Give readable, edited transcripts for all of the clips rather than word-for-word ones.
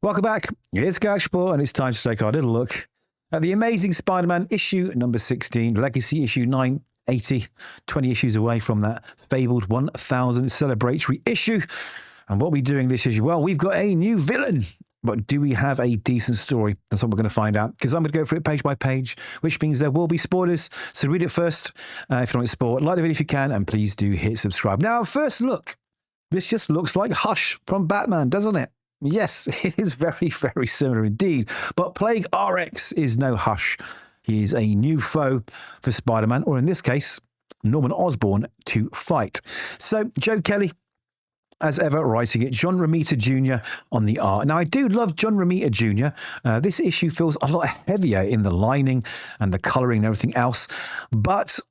Welcome back. It's Gashport, and it's time to take our little look at the Amazing Spider-Man issue number 16, Legacy issue 980, 20 issues away from that fabled 1000 celebratory issue. And what are we doing this issue? Well, we've got a new villain. But do we have a decent story? That's what we're going to find out, because I'm going to go through it page by page, which means there will be spoilers. So read it first. If you don't want to spoil, like the video if you can, and please do hit subscribe. Now, first look, this just looks like Hush from Batman, doesn't it? Yes, it is very, very similar indeed. But Plague RX is no Hush. He is a new foe for Spider-Man, or in this case, Norman Osborn, to fight. So Joe Kelly, as ever, writing it. John Romita Jr. on the art. Now, I do love John Romita Jr. This issue feels a lot heavier in the lining and the colouring and everything else. But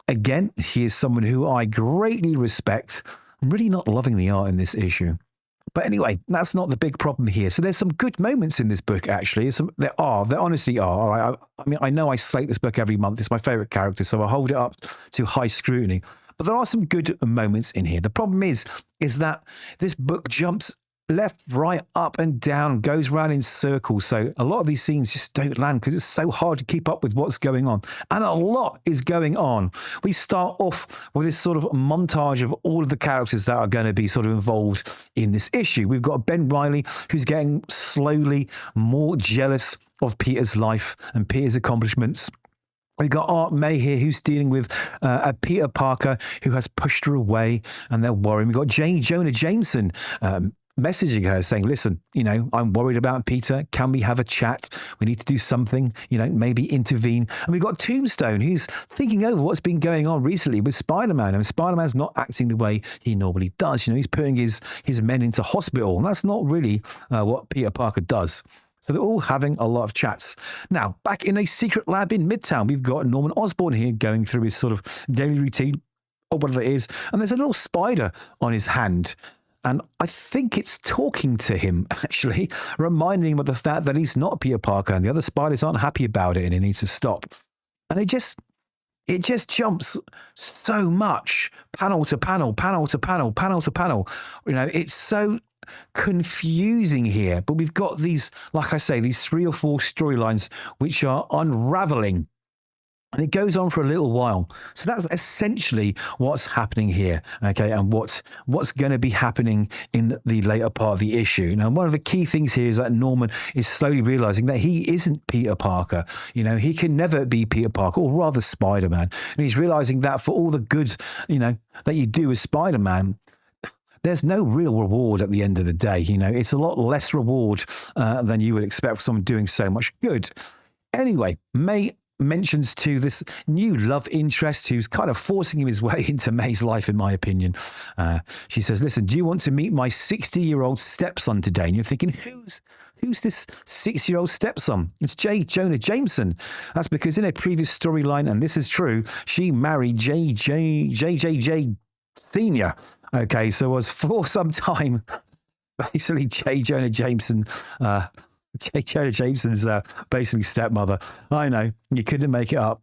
again, he is someone who I greatly respect. I'm really not loving the art in this issue. But anyway, that's not the big problem here. So there's some good moments in this book, actually. There honestly are. All right? I mean, I know I slate this book every month. It's my favourite character, so I hold it up to high scrutiny. But there are some good moments in here. The problem is that this book jumps left, right, up and down, goes round in circles. So a lot of these scenes just don't land because it's so hard to keep up with what's going on. And a lot is going on. We start off with this sort of montage of all of the characters that are going to be sort of involved in this issue. We've got Ben Reilly, who's getting slowly more jealous of Peter's life and Peter's accomplishments. We've got Aunt May here, who's dealing with a Peter Parker who has pushed her away, and they're worried. We've got J. Jonah Jameson messaging her saying, listen, I'm worried about Peter. Can we have a chat? We need to do something, maybe intervene. And we've got Tombstone, who's thinking over what's been going on recently with Spider-Man. And Spider-Man's not acting the way he normally does. He's putting his men into hospital. And that's not really what Peter Parker does. So they're all having a lot of chats. Now, back in a secret lab in Midtown, we've got Norman Osborn here going through his sort of daily routine, or whatever it is. And there's a little spider on his hand. And I think it's talking to him, actually, reminding him of the fact that he's not Peter Parker and the other spiders aren't happy about it and it needs to stop. And it just jumps so much, panel to panel, panel to panel, panel to panel. It's so confusing here. But we've got these, like I say, these 3 or 4 storylines which are unraveling. And it goes on for a little while. So that's essentially what's happening here, okay, and what's going to be happening in the later part of the issue. Now, one of the key things here is that Norman is slowly realizing that he isn't Peter Parker. He can never be Peter Parker, or rather Spider-Man. And he's realizing that for all the good, that you do as Spider-Man, there's no real reward at the end of the day. It's a lot less reward than you would expect for someone doing so much good. Anyway, May mentions to this new love interest who's kind of forcing him his way into May's life, in my opinion. She says, listen, do you want to meet my 60-year-old stepson today? And you're thinking, who's this 6-year-old stepson? It's J. Jonah Jameson. That's because in a previous storyline, and this is true, she married JJJ Senior. Okay, so it was for some time basically J. Jonah Jameson, J. Jonah Jameson's basically stepmother. I know, you couldn't make it up.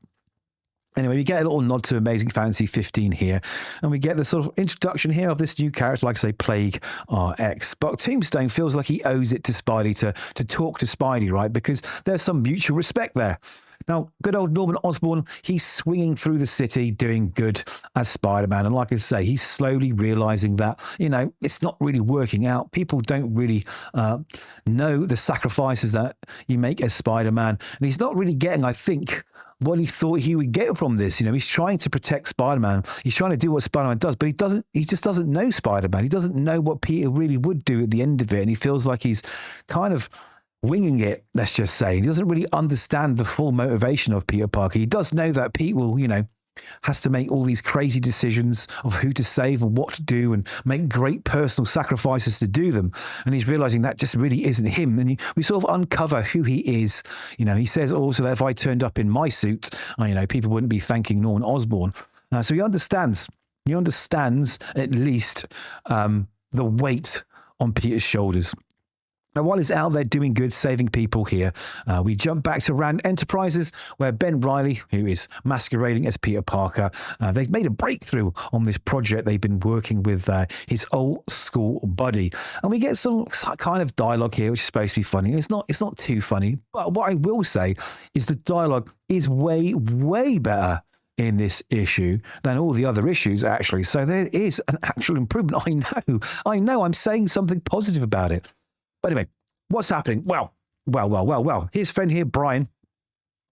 Anyway, we get a little nod to Amazing Fantasy 15 here, and we get the sort of introduction here of this new character, like I say, Plague RX. But Tombstone feels like he owes it to Spidey to talk to Spidey, right? Because there's some mutual respect there. Now, good old Norman Osborn, he's swinging through the city doing good as Spider-Man. And like I say, he's slowly realizing that, it's not really working out. People don't really know the sacrifices that you make as Spider-Man. And he's not really getting, I think, what he thought he would get from this. He's trying to protect Spider-Man. He's trying to do what Spider-Man does, but he just doesn't know Spider-Man. He doesn't know what Peter really would do at the end of it. And he feels like he's kind of winging it, let's just say. He doesn't really understand the full motivation of Peter Parker. He does know that Pete will, has to make all these crazy decisions of who to save and what to do and make great personal sacrifices to do them. And he's realizing that just really isn't him. And we sort of uncover who he is. He says also that if I turned up in my suit, people wouldn't be thanking Norman Osborn. So he understands. He understands at least the weight on Peter's shoulders. And while he's out there doing good, saving people here, we jump back to Rand Enterprises, where Ben Reilly, who is masquerading as Peter Parker, they've made a breakthrough on this project. They've been working with his old school buddy. And we get some kind of dialogue here, which is supposed to be funny. It's not too funny. But what I will say is the dialogue is way, way better in this issue than all the other issues, actually. So there is an actual improvement. I know, I'm saying something positive about it. But anyway, what's happening? Well. His friend here, Brian,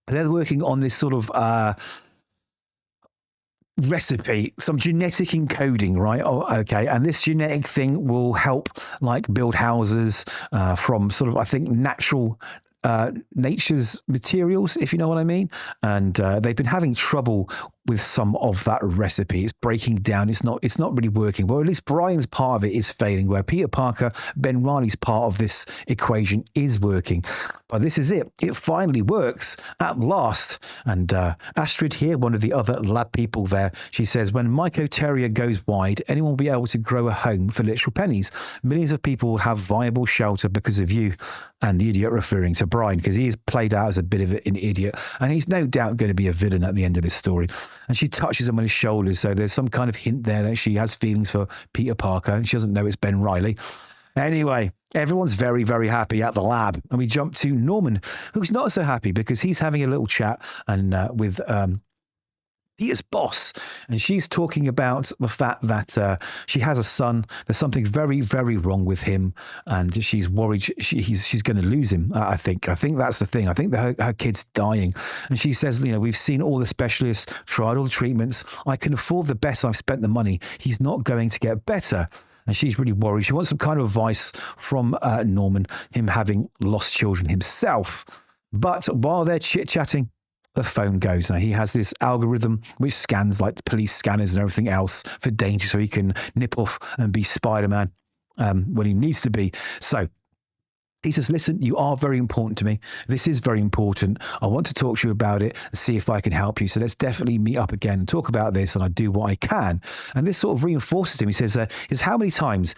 they're working on this sort of recipe, some genetic encoding, right? Oh, okay. And this genetic thing will help like build houses from sort of, I think, nature's materials, if you know what I mean. And they've been having trouble with some of that recipe. It's breaking down. It's not really working. Well, at least Brian's part of it is failing, where Peter Parker, Ben Reilly's part of this equation is working. But this is it. It finally works at last. And Astrid here, one of the other lab people there, she says, when Mycoteria goes wide, anyone will be able to grow a home for literal pennies. Millions of people will have viable shelter because of you. And the idiot referring to Brian, because he is played out as a bit of an idiot. And he's no doubt going to be a villain at the end of this story. And she touches him on his shoulders. So there's some kind of hint there that she has feelings for Peter Parker. And she doesn't know it's Ben Reilly. Anyway, everyone's very, very happy at the lab. And we jump to Norman, who's not so happy because he's having a little chat and with Peter's boss, and she's talking about the fact that she has a son. There's something very, very wrong with him, and she's worried she's going to lose him. I think that's the thing. I think that her kid's dying, and she says, we've seen all the specialists, tried all the treatments. I can afford the best. I've spent the money. He's not going to get better. And she's really worried. She wants some kind of advice from Norman, him having lost children himself. But while they're chit-chatting, the phone goes. Now, he has this algorithm which scans like the police scanners and everything else for danger, so he can nip off and be Spider-Man when he needs to be. So he says, listen, you are very important to me. This is very important. I want to talk to you about it and see if I can help you. So let's definitely meet up again and talk about this, and I do what I can. And this sort of reinforces him. He says, how many times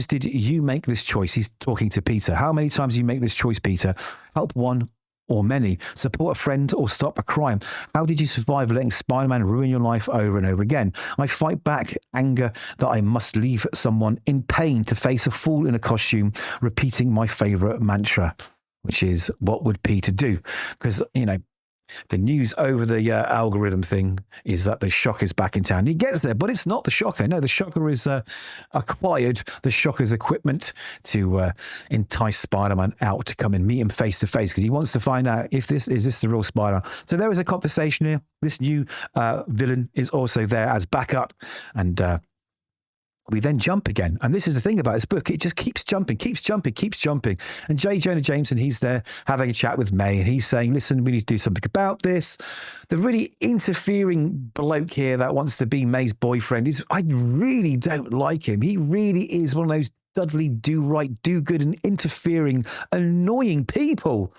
did you make this choice? He's talking to Peter. How many times did you make this choice, Peter? Help one or many, support a friend or stop a crime. How did you survive letting Spider-Man ruin your life over and over again? I fight back anger that I must leave someone in pain to face a fool in a costume, repeating my favorite mantra, which is, what would Peter do? Because, the news over the algorithm thing is that the Shocker's back in town. He gets there, but it's not the Shocker. No, the Shocker is acquired the Shocker's equipment to entice Spider-Man out to come and meet him face to face, because he wants to find out if this the real Spider. So there is a conversation here. This new villain is also there as backup, and we then jump again. And this is the thing about this book. It just keeps jumping. And J. Jonah Jameson, he's there having a chat with May, and he's saying, listen, we need to do something about this. The really interfering bloke here that wants to be May's boyfriend I really don't like him. He really is one of those Dudley do-right, do-good and interfering, annoying people.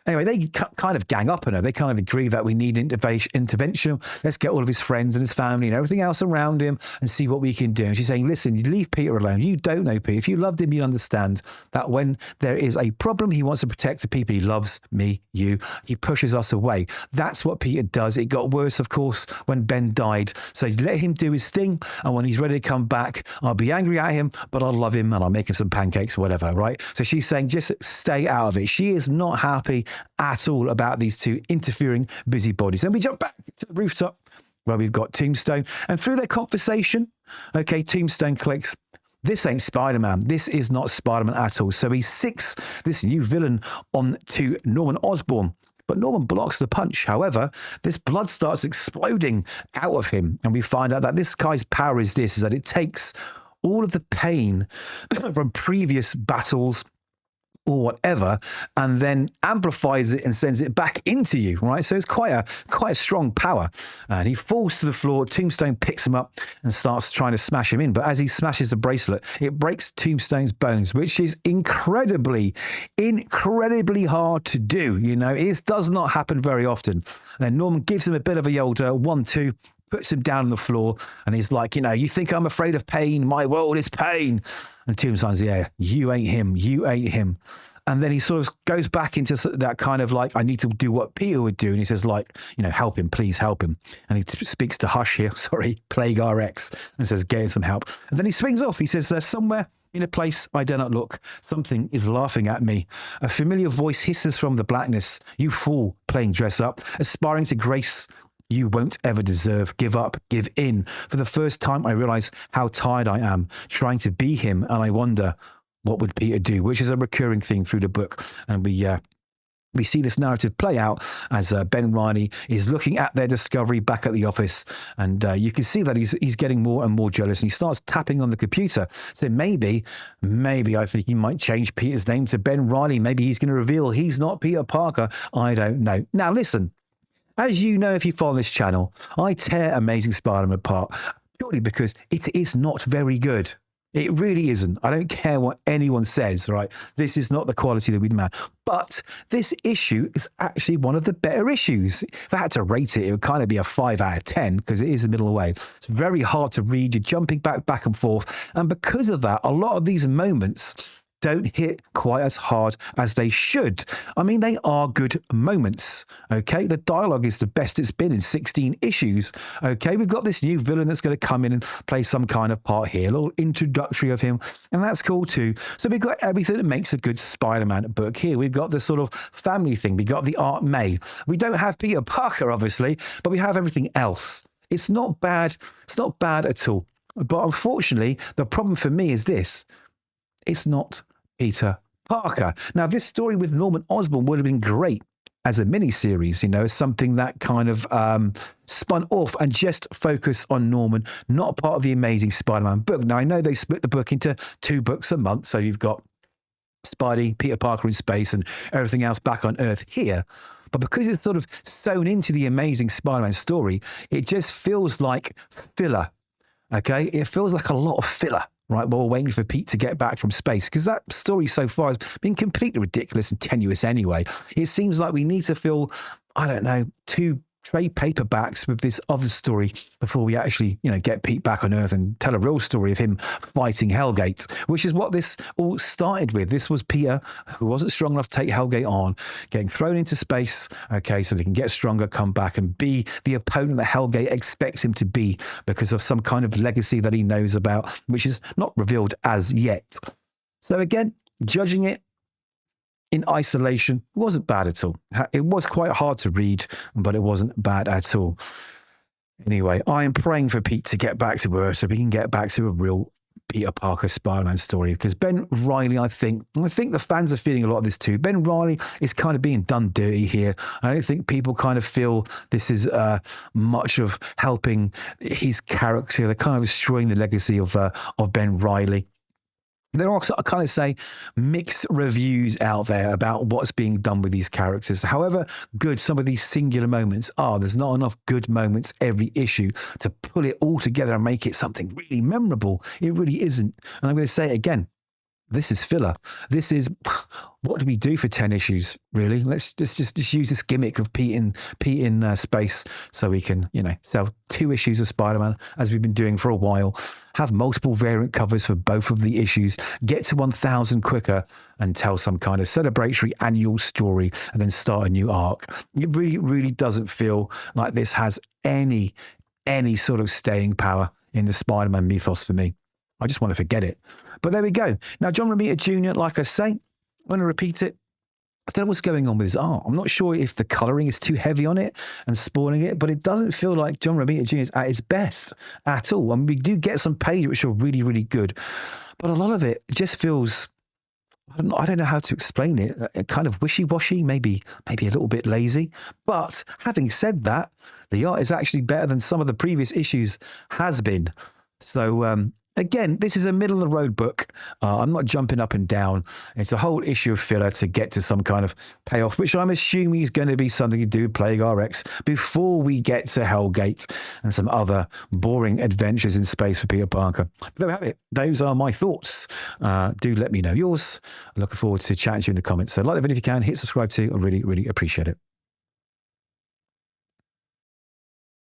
Anyway, they kind of gang up on her. They kind of agree that we need intervention. Let's get all of his friends and his family and everything else around him and see what we can do. And she's saying, listen, you leave Peter alone. You don't know Peter. If you loved him, you'd understand that when there is a problem, he wants to protect the people he loves, me, you. He pushes us away. That's what Peter does. It got worse, of course, when Ben died. So let him do his thing. And when he's ready to come back, I'll be angry at him, but I'll love him and I'll make him some pancakes or whatever, right? So she's saying, just stay out of it. She is not happy at all about these two interfering busybodies. And we jump back to the rooftop where we've got Tombstone, and through their conversation, okay, Tombstone clicks, this ain't Spider-Man. This is not Spider-Man at all. So he sicks this new villain on to Norman Osborn. But Norman blocks the punch. However, this blood starts exploding out of him. And we find out that this guy's power is that it takes all of the pain from previous battles or whatever, and then amplifies it and sends it back into you, right? So it's quite a strong power. And he falls to the floor. Tombstone picks him up and starts trying to smash him in. But as he smashes the bracelet, it breaks Tombstone's bones, which is incredibly hard to do. It does not happen very often. And then Norman gives him a bit of a old 1-2, puts him down on the floor, and he's like, you think I'm afraid of pain? My world is pain. And Tombstine's, yeah, you ain't him. You ain't him. And then he sort of goes back into that kind of like, I need to do what Peter would do. And he says, like, you know, help him, please help him. And he speaks to Hush here, sorry, Plague RX, and says, get him some help. And then he swings off. He says, there's somewhere in a place I dare not look, something is laughing at me. A familiar voice hisses from the blackness. You fool, playing dress up, aspiring to grace you won't ever deserve. Give up, give in. For the first time, I realize how tired I am, trying to be him, and I wonder, what would Peter do? Which is a recurring theme through the book. And we see this narrative play out as Ben Reilly is looking at their discovery back at the office. And you can see that he's getting more and more jealous. And he starts tapping on the computer. So maybe I think he might change Peter's name to Ben Reilly. Maybe he's going to reveal he's not Peter Parker. I don't know. Now, listen, as you know, if you follow this channel, I tear Amazing Spider-Man apart purely because it is not very good. It really isn't. I don't care what anyone says, right? This is not the quality that we'd demand. But this issue is actually one of the better issues. If I had to rate it, it would kind of be a 5 out of 10 because it is the middle of the way. It's very hard to read. You're jumping back and forth. And because of that, a lot of these moments don't hit quite as hard as they should. I mean, they are good moments, okay? The dialogue is the best it's been in 16 issues, okay? We've got this new villain that's going to come in and play some kind of part here, a little introductory of him, and that's cool too. So we've got everything that makes a good Spider-Man book here. We've got this sort of family thing. We got the Aunt May. We don't have Peter Parker, obviously, but we have everything else. It's not bad. It's not bad at all. But unfortunately, the problem for me is this. It's not Peter Parker. Now, this story with Norman Osborn would have been great as a mini-series, you know, as something that kind of spun off and just focused on Norman, not part of the Amazing Spider-Man book. Now, I know they split the book into 2 books a month, so you've got Spidey, Peter Parker in space, and everything else back on Earth here. But because it's sort of sewn into the Amazing Spider-Man story, it just feels like filler, okay? It feels like a lot of filler. Right, while we're waiting for Pete to get back from space, because that story so far has been completely ridiculous and tenuous anyway. It seems like we need to fill, I don't know, 2 trade paperbacks with this other story before we actually, you know, get Pete back on Earth and tell a real story of him fighting Hellgate, which is what this all started with. This was Peter, who wasn't strong enough to take Hellgate on, getting thrown into space, okay, so they can get stronger, come back and be the opponent that Hellgate expects him to be because of some kind of legacy that he knows about, which is not revealed as yet. So again, judging it in isolation, it wasn't bad at all. It was quite hard to read, but it wasn't bad at all. Anyway, I am praying for Pete to get back to Earth so we can get back to a real Peter Parker Spider-Man story, because Ben Reilly, I think the fans are feeling a lot of this too. Ben Reilly is kind of being done dirty here. I don't think people kind of feel this is much of helping his character. They're kind of destroying the legacy of Ben Reilly. There are also, I kind of say, mixed reviews out there about what's being done with these characters. However good some of these singular moments are, there's not enough good moments every issue to pull it all together and make it something really memorable. It really isn't. And I'm going to say it again. This is filler. This is, what do we do for 10 issues, really? Let's just use this gimmick of Pete in space so we can, you know, sell 2 issues of Spider-Man as we've been doing for a while, have multiple variant covers for both of the issues, get to 1,000 quicker and tell some kind of celebratory annual story and then start a new arc. It really, really doesn't feel like this has any sort of staying power in the Spider-Man mythos for me. I just want to forget it. But there we go. Now, John Romita Jr., like I say, I'm going to repeat it. I don't know what's going on with his art. I'm not sure if the colouring is too heavy on it and spoiling it, but it doesn't feel like John Romita Jr. is at his best at all. I mean, we do get some pages which are really, really good. But a lot of it just feels, I don't know how to explain it, kind of wishy-washy, maybe a little bit lazy. But having said that, the art is actually better than some of the previous issues has been. So, again, this is a middle-of-the-road book. I'm not jumping up and down. It's a whole issue of filler to get to some kind of payoff, which I'm assuming is going to be something to do with Plague RX before we get to Hellgate and some other boring adventures in space for Peter Parker. But there we have it. Those are my thoughts. Do let me know yours. I'm looking forward to chatting to you in the comments. So like the video if you can, hit subscribe too. I really, really appreciate it.